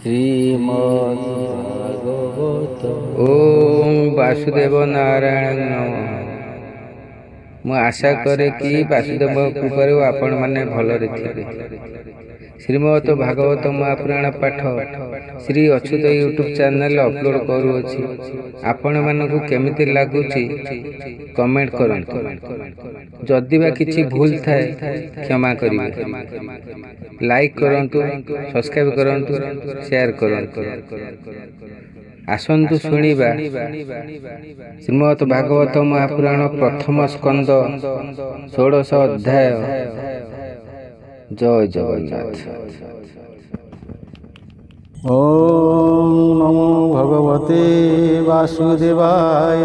ଶ୍ରୀମଦ୍ଭାଗବତ। ଓମ୍ ବାସୁଦେବ ନାରାୟଣ ନମଃ। ମୁଁ ଆଶା କରେ କି ବାସୁଦେବ କୃପାରୁ ଆପଣମାନେ ଭଲରେ ଥିବେ। ଶ୍ରୀମଦ୍ ଭାଗବତ ମହାପୁରାଣ ପାଠ Shri Achyuta YouTube channel upload କରୁଅଛି। ଆପଣମାନଙ୍କୁ କେମିତି ଲାଗୁଛି କମେଣ୍ଟ କରନ୍ତୁ। ଯଦି ବା କିଛି ଭୁଲ ଥାଏ କ୍ଷମା କରିବେ। ଲାଇକ୍ କରନ୍ତୁ, ସବସ୍କ୍ରାଇବ୍ କରନ୍ତୁ, ସେୟାର କରନ୍ତୁ। ଆସନ୍ତୁ ଶୁଣିବା ଶ୍ରୀମଦ୍ ଭାଗବତ ମହାପୁରାଣ ପ୍ରଥମ ସ୍କନ୍ଦ 16 ଅଧ୍ୟାୟ। ଜୟ ଜଗନ୍ନାଥ। ଓମ୍ ନମୋ ଭଗବତେ ବାସୁଦେବାୟ।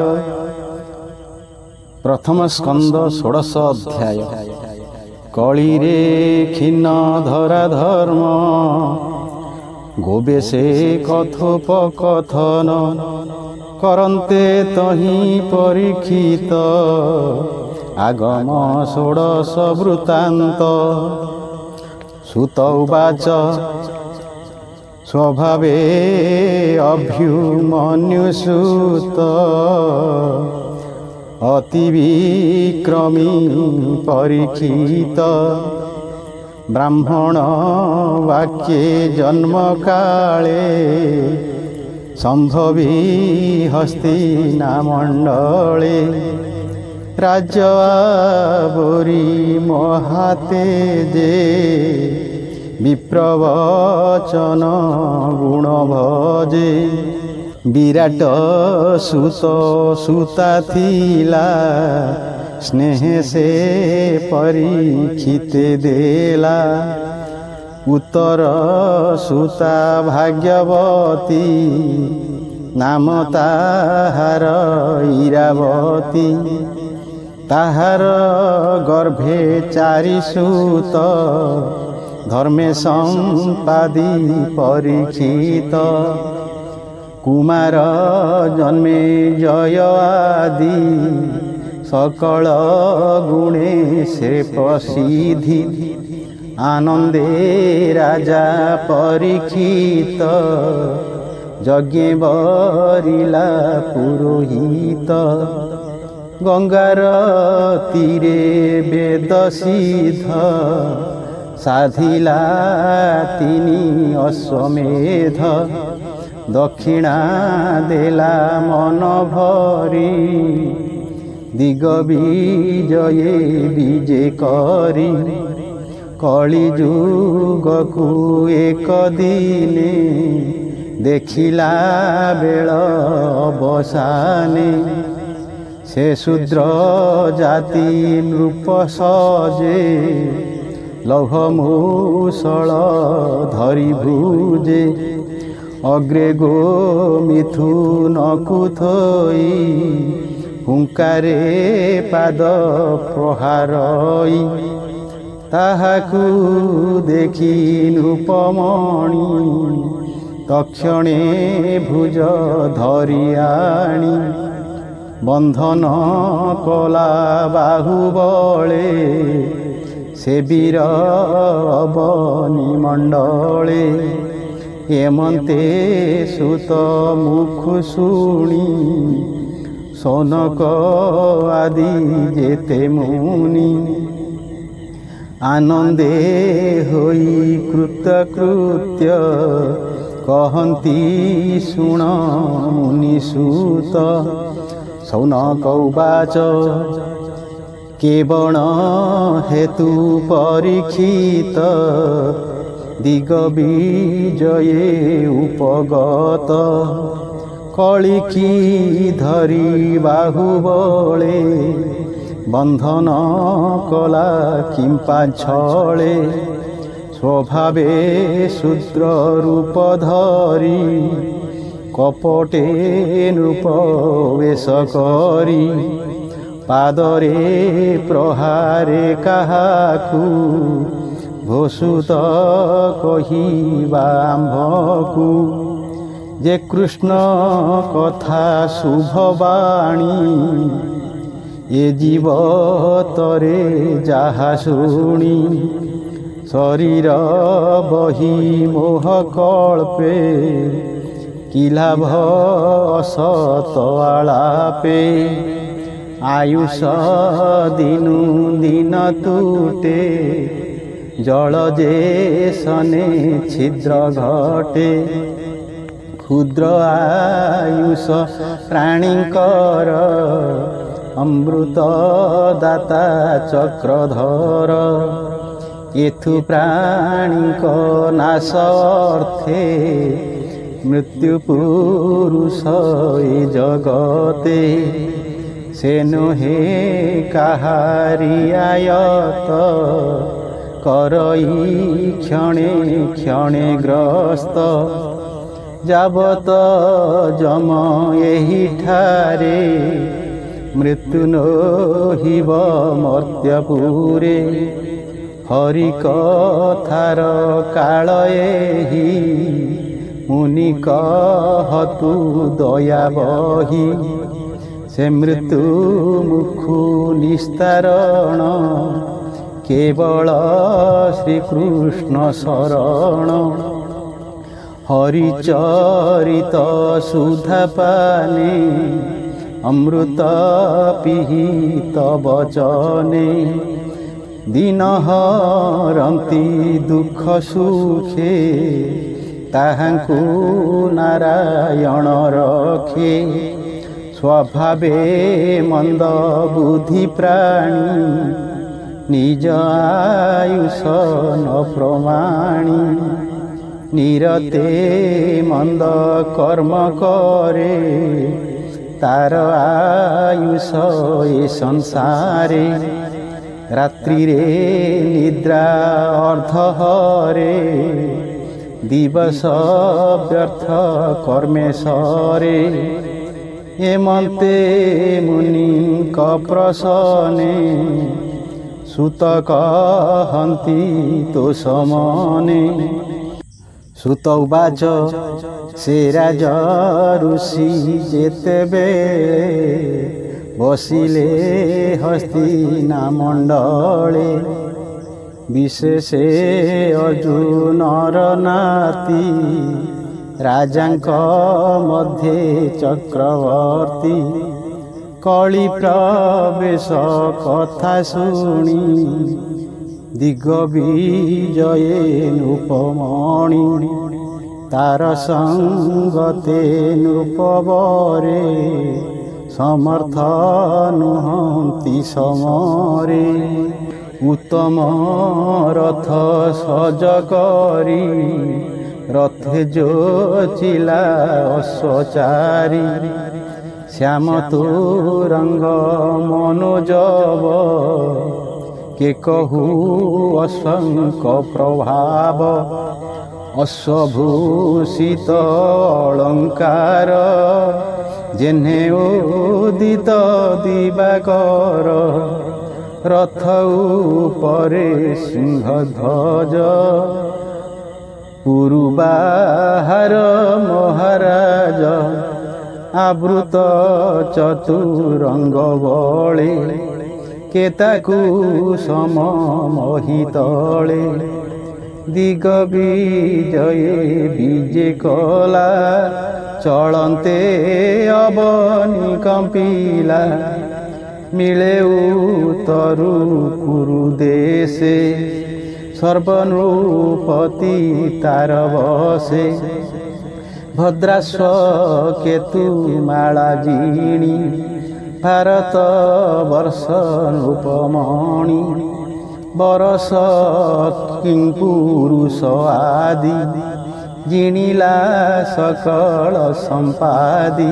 ପ୍ରଥମ ସ୍କନ୍ଦ 16 ଅଧ୍ୟାୟ। କଳିରେ କ୍ଷୀଣ ଧରା ଧର୍ମ, ଗୋବେଶେ କଥୋପକଥନ, କରନ୍ତେ ତହିଁ ପରୀକ୍ଷିତ, ଆଗମ 16 ବୃତ୍ତାନ୍ତ। ସୁତ ଉବାଚ ସ୍ୱଭାବେ ଅଭ୍ୟୁମନ୍ୟୁସୁତ, ଅତି ବିକ୍ରମୀ ପରୀକ୍ଷିତ, ବ୍ରାହ୍ମଣ ବାକ୍যେ ଜନ୍ମ କାଳେ, ସମ୍ଭବୀ ହସ୍ତିନାମଣ୍ଡଳେ, ରାଜ ଆବୋରି ମହାତେ ଯେ, ବିପ୍ରବଚନ ଗୁଣ ଭଜେ। ବିରାଟ ସୁତ ସୁତା ଥିଲା, ସ୍ନେହେ ସେ ପରୀକ୍ଷିତେ ଦେଲା। ଉତ୍ତର ସୁତା ଭାଗ୍ୟବତୀ, ନାମ ତାହାର ଇରାବତୀ। ତାହାର ଗର୍ଭେ 4 ସୁତ, ଧର୍ମେ ସମ୍ପାଦି ପରୀକ୍ଷିତ। କୁମାର ଜନ୍ମେ ଜୟ ଆଦି, ସକଳ ଗୁଣେ ସେ ପ୍ରସିଦ୍ଧି। ଆନନ୍ଦେ ରାଜା ପରୀକ୍ଷିତ, ଯଜ୍ଞେ ବରିଲା ପୁରୋହିତ। ଗଙ୍ଗାର ତୀରେ ବେଦ ସିଦ୍ଧ, ସାଧିଲା 3 ଅଶ୍ୱମେଧ। ଦକ୍ଷିଣା ଦେଲା ମନ ଭରି, ଦିଗ ବିଜୟେ ବିଜେ କରି। କଳି ଯୁଗକୁ ଏକ ଦିନେ, ଦେଖିଲା ବେଳ ଅବସାନେ। ସେ ଶୂଦ୍ର ଜାତି ନୃପ ସଜେ, ଲୌହ ମୂଷଳ ଧରି ଭୁଜେ। ଅଗ୍ରେ ଗୋମିଥୁନକୁ ଥୋଇ, ହୁଙ୍କାରେ ପାଦ ପ୍ରହାରଇ। ତାହାକୁ ଦେଖି ନୃପମଣି, ତକ୍ଷଣେ ଭୁଜ ଧରି ଆଣି। ବନ୍ଧନ କଲା ବାହୁବଳେ, ସେ ବୀର ଅବନୀ ମଣ୍ଡଳେ। ଏମନ୍ତେ ସୁତ ମୁଖୁ ଶୁଣି, ସନକ ଆଦି ଯେତେ ମୁନି। ଆନନ୍ଦେ ହୋଇ କୃତକୃତ୍ୟ, କହନ୍ତି ଶୁଣ ମୁନି ସୁତ। ସୌନକ ଉବାଚ କେବଳ ହେତୁ ପରୀକ୍ଷିତ, ଦିଗ ବିଜୟେ ଉପଗତ। କଳିକି ଧରି ବାହୁବଳେ, ବନ୍ଧନ କଲା କିମ୍ପା ଛଳେ। ସ୍ୱଭାବେ ଶୂଦ୍ର ରୂପ ଧରି, କପଟେ ନୃପ ବେଶ କରି। ପାଦରେ ପ୍ରହାରେ କାହାକୁ, ଭୋସୁତ କହିବା ଆମ୍ଭକୁ। ଯେ କୃଷ୍ଣ କଥା ଶୁଭବାଣୀ, ଏ ଜୀବତରେ ଯାହା ଶୁଣି। শরীর বহি মোহ কল্পে কি লাভ অসত আলাপে আয়ুষ দিনু দিন তুটে জল যে সনে ছিদ্র ঘটে ক্ষুদ্র আয়ুষ প্রাণীঙ্কর অমৃত দাতা চক্রধর এথু প্রাণীঙ্ক নাশ অর্থে মৃত্যু পুরুষ এ জগতে সে নহে কাহারি আয়ত করই ক্ষণে ক্ষণে গ্রস্ত যাবত যম এহিঠারে মৃত্যু নহিব মর্ত্যপুরে হরি কথার কাଳ ଏହି মুনি কহতু দয়া বহি সে মৃত্যু মুখু নিস্তারণ কেবল শ্রীকৃষ্ণ শরণ হরিচরিত সুধা পানে অমৃত পিহিত বচনে দিন হরন্তি দুঃখ সুখে তাহাଙ୍କୁ নারায়ণ রখে স্বভাবে মন্দ বুদ্ধি প্রাণী নিজ আয়ুষ ন প্রমাণী নিরতে মন্দ কর্ম করে তার আয়ুষ এ সংসারে রাত্রিরে নিদ্রা অর্ধহরে দিবস ব্যর্থ কর্মে সরে হেমন্তে মুনিଙ୍କ ପ୍ରସନେ ସୁତ କହନ୍ତି ତୋ ସମନେ ସୁତ ଉବାଚ ସେ ରାଜ ଋଷି ଯେତେବେଳେ ବସିଲେ ହସ୍ତିନା ମଣ୍ଡଳେ ବିଶେଷେ ଅର୍ଜୁନର ନାତି ରାଜାଙ୍କ ମଧ୍ୟେ ଚକ୍ରବର୍ତ୍ତୀ କଳି ପ୍ରବେଶ କଥା ଶୁଣି ଦିଗବିଜୟେ ନୃପମଣି ତାର ସଙ୍ଗତେ ନୃପବରେ ସମର୍ଥ ନୁହନ୍ତି ସମରେ ଉତ୍ତମ ରଥ ସଜ କରି ରଥେ ଯୋଚିଲା ଅଶ୍ୱଚାରୀ ଶ୍ୟାମ ତୁରଙ୍ଗ ମନୋଜବ କେ କହୁ ଅଶ୍ୱଙ୍କ ପ୍ରଭାବ ଅଶ୍ୱଭୂଷିତ ଅଳଙ୍କାର ଯେହ୍ନେ ଉଦିତ ଦିବାକର ରଥ ଉପରେ ସିଂହଧ୍ୱଜ ପୁରୁବାହାର ମହାରାଜ ଆବୃତ ଚତୁରଙ୍ଗ ବଳେ କେତାକୁ ସମମୋହିତଳେ ଦିଗବିଜୟେ ବିଜେ କଲା ଚଳନ୍ତେ ଅବନି କମ୍ପିଲା ମିଳେ ଉତ୍ତରୁ କୁରୁ ଦେଶେ ସର୍ବନୃପତି ତାର ବସେ ଭଦ୍ରାଶ୍ୱ କେତୁ ମାଳା ଜିଣି ଭାରତ ବର୍ଷ ନୃପମଣି ବରଷ କିଂପୁରୁଷ ଆଦି ଜିଣିଲା ସକଳ ସମ୍ପାଦି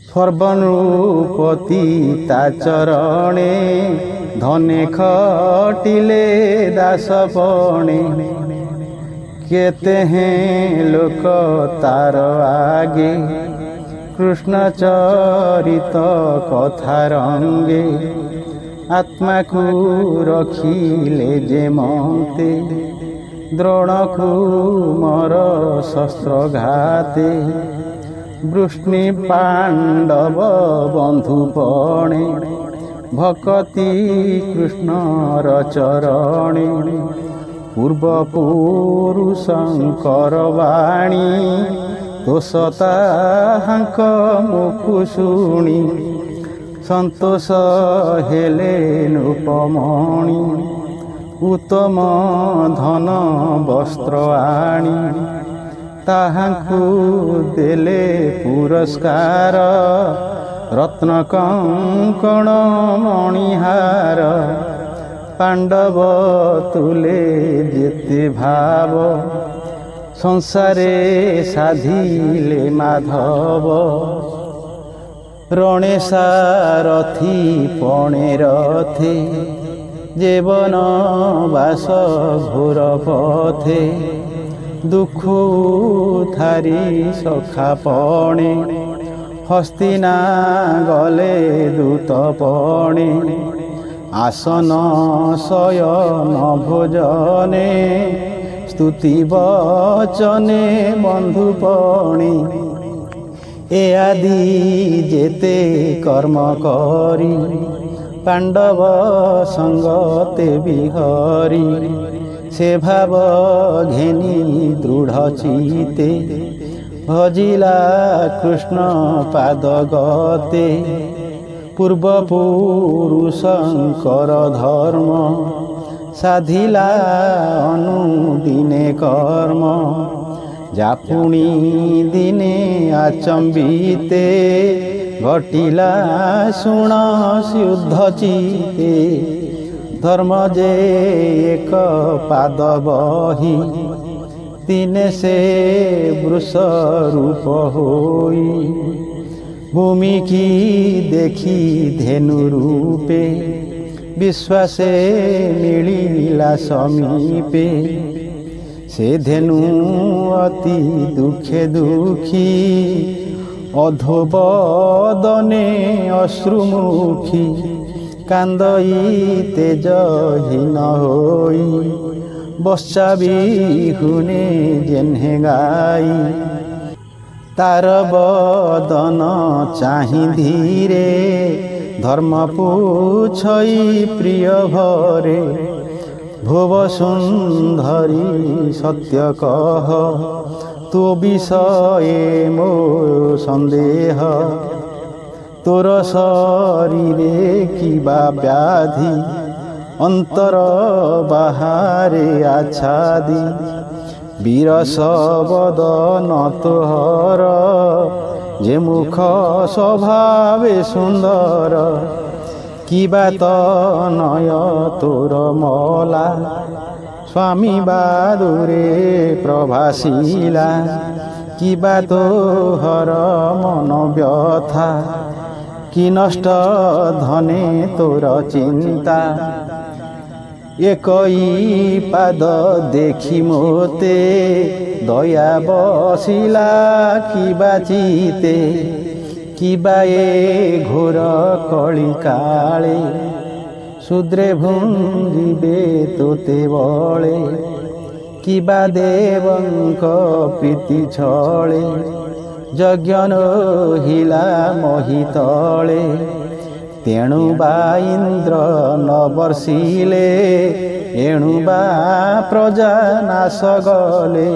ସର୍ବନୃପତି ତା ଚରଣେ ଧନେ ଖଟିଲେ ଦାସପଣେ କେତେ ହେଁ ଲୋକ ତାର ଆଗେ କୃଷ୍ଣ ଚରିତ କଥା ରଙ୍ଗେ ଆତ୍ମାକୁ ରଖିଲେ ଯେ ମନ୍ତେ ଦ୍ରୋଣକୁ ମର ଶସ୍ତ୍ରଘାତେ ବୃଷ୍ଣି ପାଣ୍ଡବ ବନ୍ଧୁପଣେ ଭକତି କୃଷ୍ଣର ଚରଣେ ପୂର୍ବପୁରୁଷଙ୍କର ବାଣୀ ଦୋଷ ତାହାଙ୍କ ମୁଖୁ ଶୁଣି ସନ୍ତୋଷ ହେଲେ ନୃପମଣି ଉତ୍ତମ ଧନ ବସ୍ତ୍ର ଆଣି ତାହାଙ୍କୁ ଦେଲେ ପୁରସ୍କାର ରତ୍ନ କଙ୍କଣ ମଣିହାର ପାଣ୍ଡବ ତୁଲେ ଯେତେ ଭାବ ସଂସାରେ ସାଧିଲେ ମାଧବ ରଣେ ସାରଥି ପଣେ ରଥେ জীবন বাস ঘোর পথে দুঃখ থারি সখা পণে হস্তিনা গলে দূত পণে আসন শয়ন ভোজনে স্তুতি বচনে বন্ধু পণে এ আদি যেতে কর্ম করি পাণ্ডব সঙ্গতে বিহরি সে ভাব ঘেনি দৃঢ় চিতে ভজিলা কৃষ্ণ পাদ গতে পূর্বপুরুষঙ্কর ধর্ম সাধিলা অনুদিনে কর্ম যাপুণী দিনে আচম্বিতে ঘটিলা শুণ শুদ্ধ চিতে ধর্ম যে এক পাদ বহি দিনে সে বৃষ রূপ হই ভূমি কি দেখি ধেনু রূপে বিশ্বাসে মিলিলা সমীপে সে ধেনু অতি দুঃখে দুঃখী অধোবদনে অশ্রুমুখী কান্দই তেজহীন হই বর্ষা বিহুনে জেনহে গাই তার বদন চাহি ধীরে ধর্ম পুছই প্রিয় ভরে ভুব সুন্দরী সত্য কহ তো বিষয়ে মো সন্দেহ তোর শরীরে কিবা ব্যাধি অন্তর বাহারে আচ্ছাদি বিরস বদন তোহর যে মুখ স্বভাবে সুন্দর কিবা তনয় তোর মলা স্বামী বাদুরে প্রভাসিলা কিবা তোহর মন ব্যথা কি নষ্ট ধনে তোর চিন্তা একই পাদ দেখি মোতে দয়া বসিলা কিবা চিতে কিবা এ ঘোর কଳି কাଳେ শূদ্রে ভুঞ্জিবে তোতে বଳେ কিবা দেবଙ୍କ প্রীতি ছଳେ যজ্ঞ নহিলা মহি তଳେ তেଣୁ ବା ଇନ୍ଦ୍ର ନ ବର୍ଷିଲେ ଏଣୁ ବା ପ୍ରଜା ନାଶ ଗଲେ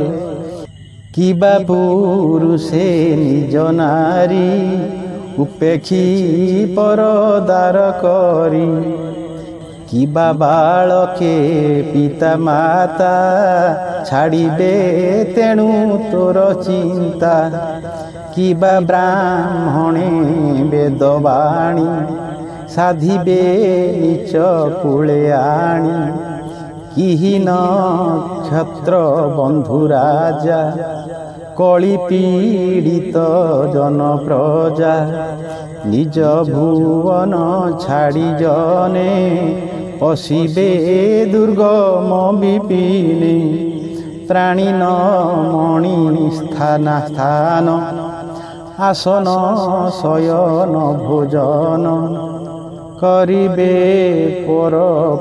କିବା ପୁରୁଷେ ନିଜ ନାରୀ ଉପେକ୍ଷୀ ପରଦାର କରି কিবা বালকে পিতা মাতা ছাড়িবে তেণু তোর চিন্তা কিবা ব্রাহ্মণে বেদবাণী সাধিবে নিচ কূলে আনি কিহি নক্ষত্র বন্ধু রাজা কলি পীড়িত জন প্রজা নিজ ভুবন ছাড়ি জনে পশিবে দুর্গম বিপিনে প্রাণী ন মণি স্থান স্থান আসন শয়ন ভোজন করিবে পর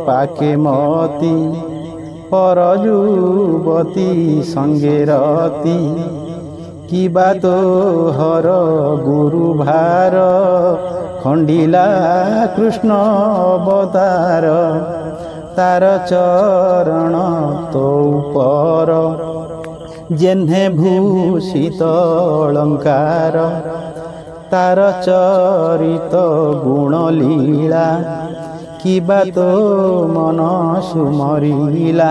পাকে মতি পর যুবতী সঙ্গে রতি কিবা তোহর গুরু ভার খণ্ডিলা কৃষ্ণ অবতার ତାର ଚରଣ ତୋ ଉପର ଯେହ୍ନେ ଭୂଷିତ ଅଳଙ୍କାର ତାର ଚରିତ ଗୁଣ ଲୀଳା କିବା ତୋ ମନ ସୁମରିଲା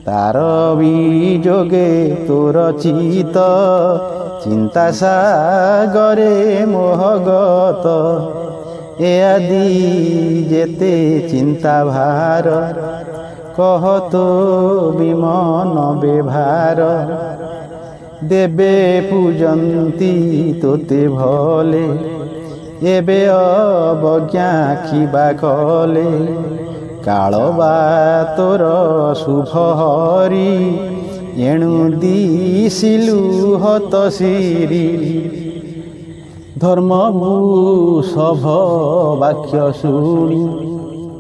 ତାର ବିଯୋଗେ ତୋର ଚିତ ଚିନ୍ତା ସାଗରେ ମୋହଗତ ଏ ଆଦି ଯେତେ ଚିନ୍ତା ଭାର କହ ତୋ ବିମନ ବ୍ୟବହାର ଦେବେ ପୂଜନ୍ତି ତୋତେ ଭଲେ ଏବେ ଅବଜ୍ଞା ଖିବା କଲେ କାଳ ବା ତୋର ଶୁଭ ହରି ଏଣୁ ଦିଶିଲୁ ହତ ଶିରି ଧର୍ମ ଭୂଷଭ ବାକ୍ୟ ଶୁଣି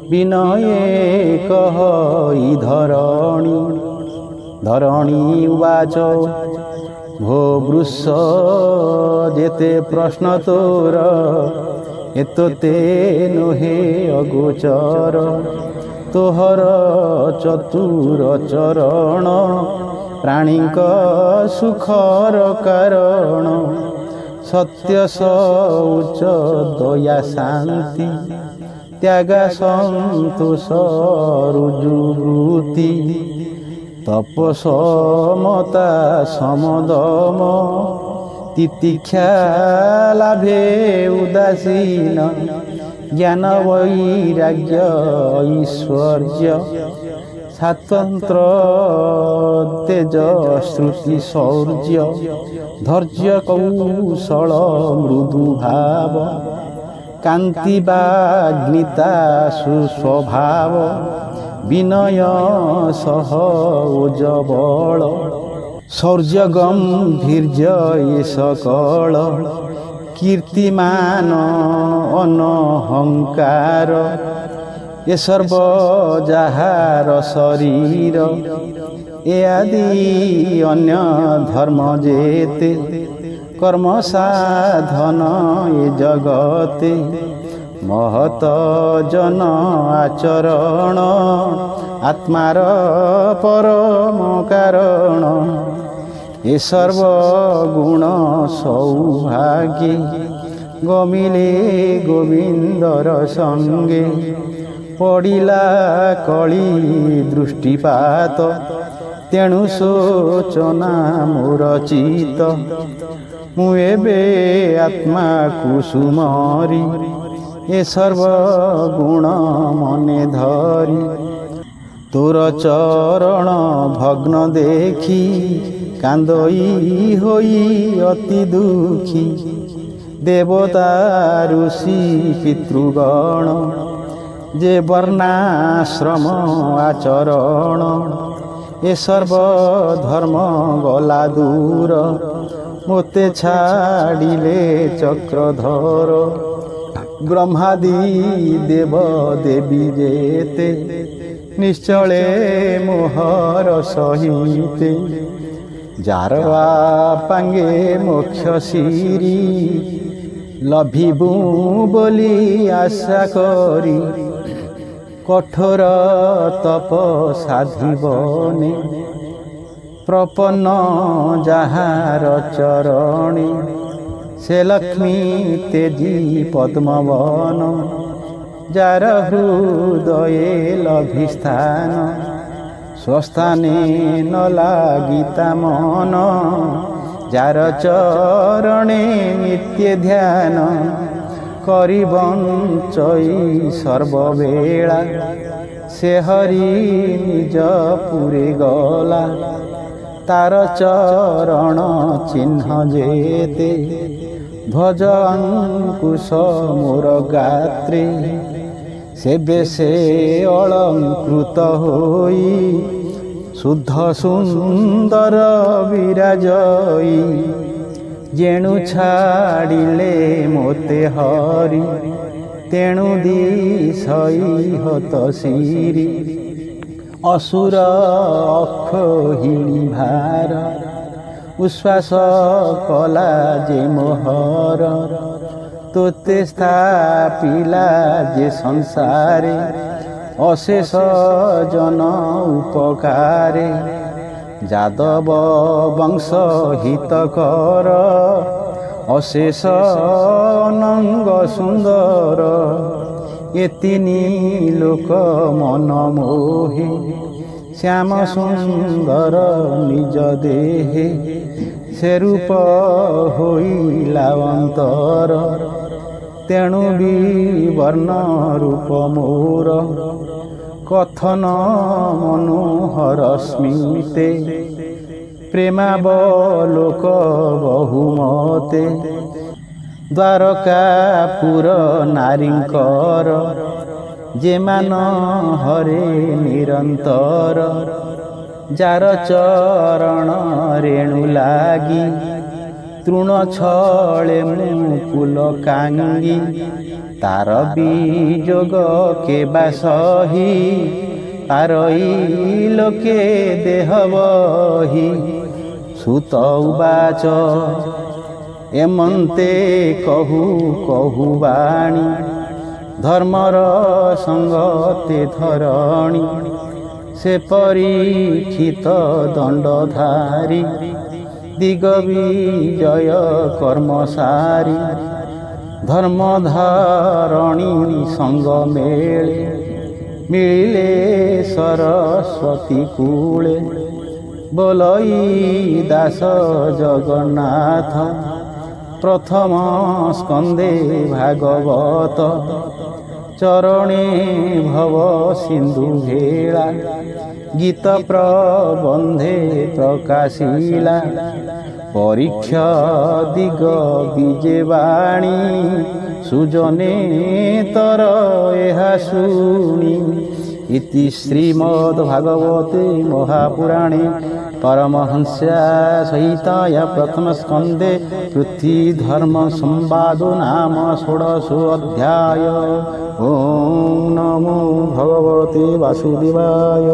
ବିନୟେ କହି ଧରଣୀ ଉବାଚ ଭୋ ବୃଷ ଯେତେ ପ୍ରଶ୍ନ ତୋର ଏତୋତେ ନୁହେଁ ଅଗୋଚର ତୋହର ଚତୁର ଚରଣ ପ୍ରାଣୀଙ୍କ ସୁଖର କାରଣ ସତ୍ୟ ଶୌଚ ଦୟା ଶାନ୍ତି ତ୍ୟାଗ ସନ୍ତୋଷ ରୁଜୁବୃତ୍ତି ତପସମତା ସମଦମ ତିତିକ୍ଷା ଲାଭେ ଉଦାସୀନ ଜ୍ଞାନ ବୈରାଗ୍ୟ ଐଶ୍ୱର୍ଯ୍ୟ ସ୍ୱାତନ୍ତ୍ର ତେଜ ଶ୍ରୁତି ଶୌର୍ଯ୍ୟ ଧୈର୍ଯ୍ୟ କୌଶଳ ମୃଦୁ ଭାବ କାନ୍ତି ବାଗ୍ନିତା ସୁସ୍ୱଭାବ ବିନୟ ସହ ଓଜ ବଳ ଶୌର୍ଯ୍ୟ ଗମ୍ଭୀର୍ଯ୍ୟ ଏ ସକଳ କୀର୍ତ୍ତିମାନ ଅନହଙ୍କାର ଏ ସର୍ବ ଯାହାର ଶରୀର ଏ ଆଦି ଅନ୍ୟ ଧର୍ମ ଯେତେ କର୍ମ ସାଧନ ଏ ଜଗତେ ମହତ ଜନ ଆଚରଣ ଆତ୍ମାର ପରମ କାରଣ ଏ ସର୍ବ ଗୁଣ ସୌଭାଗ୍ୟେ ଗମିଲେ ଗୋବିନ୍ଦର ସଙ୍ଗେ ପଡ଼ିଲା କଳି ଦୃଷ୍ଟିପାତ ତେଣୁ ଶୋଚନା ମୋର ଚିତ ମୁଁ ଏବେ ଆତ୍ମାକୁ ସୁମରି ଏ ସର୍ବ ଗୁଣ ମନେ ଧରି ତୋର ଚରଣ ଭଗ୍ନ ଦେଖି କାନ୍ଦଇ ହୋଇ ଅତି ଦୁଃଖୀ ଦେବତା ଋଷି ପିତୃଗଣ ଯେ ବର୍ଣ୍ଣାଶ୍ରମ ଆଚରଣ ଏ ସର୍ବ ଧର୍ମ ଗଲା ଦୂର ମୋତେ ଛାଡ଼ିଲେ ଚକ୍ରଧର ବ୍ରହ୍ମାଦି ଦେବ ଦେବୀ ଯେତେ ନିଶ୍ଚଳେ ମୋହର ସହିତେ ଯାର ପାଙ୍ଗେ ମୋକ୍ଷ ଶିରି ଲଭିବୁ ବୋଲି ଆଶା କରି କଠୋର ତପ ସାଧିବନି ପ୍ରପନ୍ନ ଯାହାର ଚରଣୀ ସେ ଲକ୍ଷ୍ମୀ ତେଜି ପଦ୍ମବନ ଯାର ହୃଦये ଲଭିସ୍ଥାନ ସ୍ୱସ୍ଥାନେ ନ ଲାଗିତା ମନ ଯାର ଚରଣେ ନିତ୍ୟ ଧ୍ୟାନ କରି ବଞ୍ଚଇ ସର୍ବବେଳା ସେ ହରି ନିଜ ପୁରେ ଗଲା ତାର ଚରଣ ଚିହ୍ନ ଯେତେ ଭଜ ଅଙ୍କୁଶ ମୋର ଗାତ୍ରେ ସେବେ ସେ ଅଳଙ୍କୃତ ହୋଇ ଶୁଦ୍ଧ ସୁନ୍ଦର ବିରାଜଇ ଯେଣୁ ଛାଡ଼ିଲେ ମୋତେ ହରି ତେଣୁ ଦିଶଇ ହତ ଶିରି ଅସୁର ଅକ୍ଷୋହିଣୀ ଭାର ଉଶ୍ୱାସ କଲା ଯେ ମୋହର ତୋତେ ସ୍ଥାପିଲା ଯେ ସଂସାରେ ଅଶେଷ ଜନ ଉପକାରେ ଯାଦବ ବଂଶ ହିତକର ଅଶେଷ ଅନଙ୍ଗ ସୁନ୍ଦର ଏ ତିନି ଲୋକ ମନ ମୋହେ ଶ୍ୟାମ ସୁନ୍ଦର ନିଜ ଦେହେ ସେ ରୂପ ହୋଇଲା ଅନ୍ତର ତେଣୁ ବି ବର୍ଣ୍ଣ ରୂପ ମୋର କଥନ ମନୋହର ସ୍ମିତେ ପ୍ରେମାବଲୋକ ବହୁମତେ ଦ୍ୱାରକାପୁର ନାରୀଙ୍କର ଯେମାନ ହରେ ନିରନ୍ତର ଯାର ଚରଣ ରେଣୁ ଲାଗି ତୃଣ ଛଳେ ମୁକୁଲ କାଙ୍ଗି ତାର ବିଯୋଗ କେବା ସହି ପାରଇ ଲୋକେ ଦେହ ବହି ସୁତ ଉବାଚ ଏମନ୍ତେ କହୁ କହୁ ବାଣୀ ଧର୍ମର ସଙ୍ଗତେ ଧରଣୀ ସେ ପରୀକ୍ଷିତ ଦଣ୍ଡଧାରୀ ଦିଗ ବିଜୟ କର୍ମସାରୀ ଧର୍ମଧାରଣୀ ସଙ୍ଗ ମେଳେ ମିଳିଲେ ସରସ୍ୱତୀ କୂଳେ ବୋଲଇ ଦାସ ଜଗନ୍ନାଥ ପ୍ରଥମ ସ୍କନ୍ଧେ ଭାଗବତ ଚରଣେ ଭବ ସିନ୍ଧୁ ଭେଳା ଗୀତ ପ୍ରବନ୍ଧେ ପ୍ରକାଶିଲା ପରୀକ୍ଷା ଦିଗ ବିଜେ ବାଣୀ ସୁଜନେ ତର ଏହା ଶୁଣି ଇତି ଶ୍ରୀମଦ୍ଭାଗବତେ ମହାପୁରାଣେ परमहंस्या सहिताया प्रथम स्कंदे पृथ्वी धर्म संवादो नाम षोडशो अध्याय। ओम नमो भगवते वासुदेवाय।